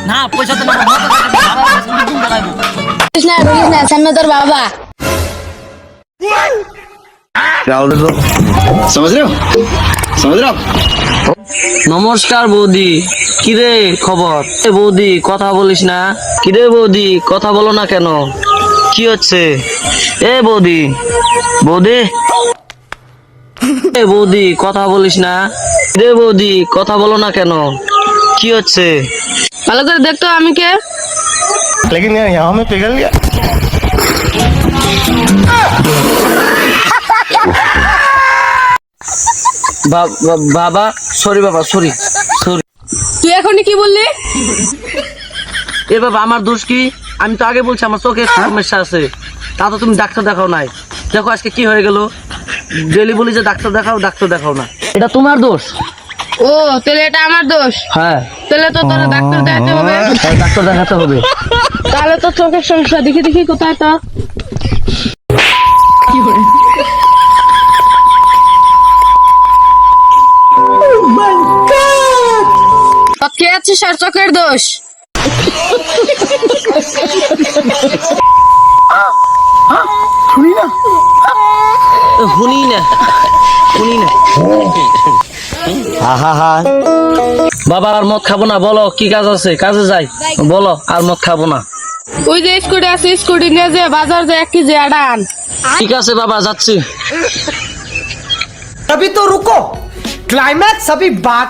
না পয়সা তো না সামনে তোর বাবা। নমস্কার বৌদি, কিরে খবর? বৌদি কথা বলিস না, কিরে বৌদি কথা বলো না কেন? কি হচ্ছে? এ বৌদি, বৌদি, এ বৌদি কথা বলিস না, কিরে বৌদি কথা বলো না কেন? কি হচ্ছে? ভালো করে দেখতো আমি কে? लेकिन यार यहाँ में पिघल गया। বাবা সরি, বাবা সরি সরি। তুই এখনই কি বললি? এ বাবা আমার দোষ কি? আমি তো আগে বলছি আমার চোখে সমস্যা আছে, তা তো তুমি ডাক্তার দেখাও নাই। দেখো আজকে কি হয়ে গেল, ডেলি বলি যে ডাক্তার দেখাও, ডাক্তার দেখাও না। এটা তোমার দোষ। ও তাহলে এটা আমার দোষ? হ্যাঁ তাহলে তো তোর ডাক্তার দেখাতে হবে। ডাক্তার দেখাতে হবে। তাহলে তো চোখের সমস্যা, দেখি দেখি কোথায় তো। কে আছে স্যার চোখের দোষ? শুনি না, শুনি না, শুনি না। বাবা আর মদ খাবো না, বলো কি কাজ আছে, কাজে যাই, বলো আর মদ খাবো না। ওই যে স্কুটি আছে, স্কুটি নিয়ে যে বাজার যে 1 কেজি আটা আন। ঠিক আছে বাবা যাচ্ছি। अभी तो रुको, क्लाइमैक्स अभी बात।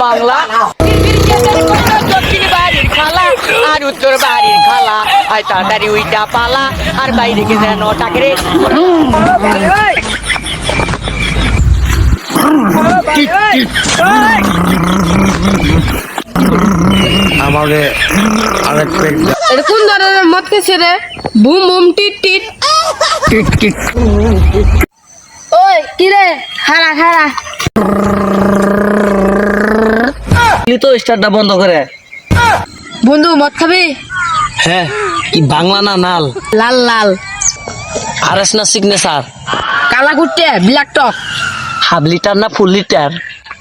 বাংলা দক্ষিণ বাড়ির খালা আর উত্তর বাড়ির খালা, আর তাড়াতাড়ি উইটা পালা আর বাইরে কে যেন টাকরে। আমাকে আরেক পেক এটা কোন ধরনের মদ খেছে রে? বুম বুম টিট টিট টিট টিট। ওই কি রে? খাড়া খাড়া। তো স্টারটা বন্ধ করে। বন্ধু মদ খাবি? হ্যাঁ, কি বাংলা না নাল? লাল লাল। আরএস না সিগনেচার? কালা কুটে ব্ল্যাক টক। হাফ লিটার না ফুল লিটার?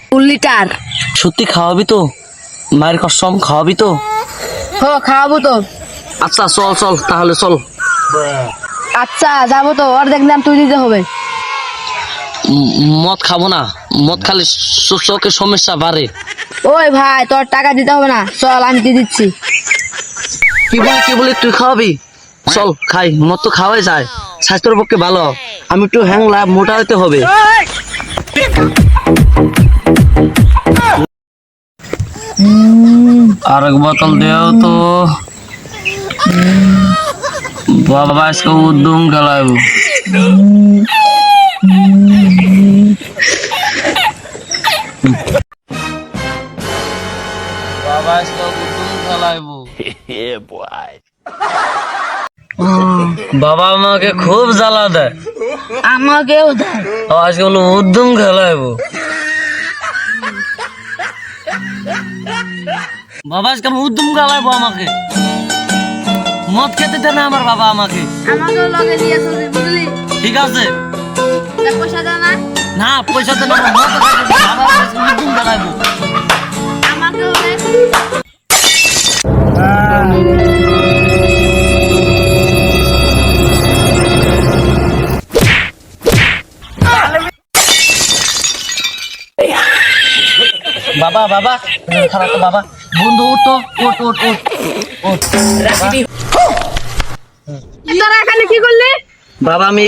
ফুল লিটার। সত্যি খাওয়াবি তো? মায়ের কসম খাওয়াবি তো? হো খাওয়াবো তো। আচ্ছা চল চল তাহলে চল। আচ্ছা যাবো তো, অর্ধেক দাম তুই দিতে হবে। মদ খাবো না, মদ খালে চোখের সমস্যা বাড়ে। ওই ভাই তোর টাকা দিতে হবে না, চল আমি দিয়ে দিচ্ছি। কি বলি তুই খাওয়াবি? চল খাই, মদ তো খাওয়াই যায়, স্বাস্থ্যের পক্ষে ভালো। আমি একটু হ্যাংলা মোটা হতে হবে। আরেক বোতল দেও তো বাবা, আজকে উদ্যম খেলাইব। বাবা আজকে উদ্যম খেলাইব। বাবা আমাকে খুব জ্বালা দেয়। আমাকেও দেয়। আজকে বলো উদ্যম খেলাইব। বাবা আজকে উদ্যম খেলাইবো আমাকে। মদ খেতে দেয় না আমার বাবা আমাকে। আমাকেও লগে দিয়ে চলবি, বুঝলি? ঠিক আছে। পয়সা দাও না? না পয়সা দেয় না, মদ খাইতে দেয়। বাবা আজকে উদ্যম খেলাইবো। আমাকেও দে। বাবা বাবা খারাপ তো বাবা। বন্ধু উঠ তো, উঠ উঠ উঠ উঠ। তোরা এখানে কি করলি? বাবা আমি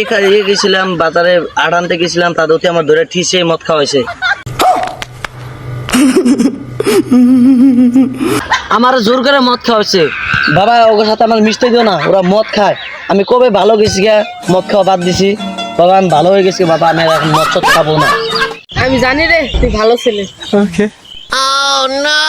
গেছিলাম বাজারে, আট আনতে গেছিলাম, তাদেরকে আমার ধরে ঠিসে মদ খাওয়াইছে। আমার জোর করে মদ খাওয়াইছে। বাবা ওর সাথে আমার মিশতে দিও না, ওরা মদ খায়। আমি কবে ভালো গেছি গা, মদ খাওয়া বাদ দিছি। বাবা আমি ভালো হয়ে গেছি বাবা, আমি এখন মদ সদ খাবো না। আমি জানি রে তুই ভালো ছেলে। ওকে। Oh no!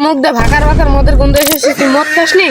মুখ দে ভাকার ভাকার মদের গন্ধ এসেছে, তুই মদ খাসনি?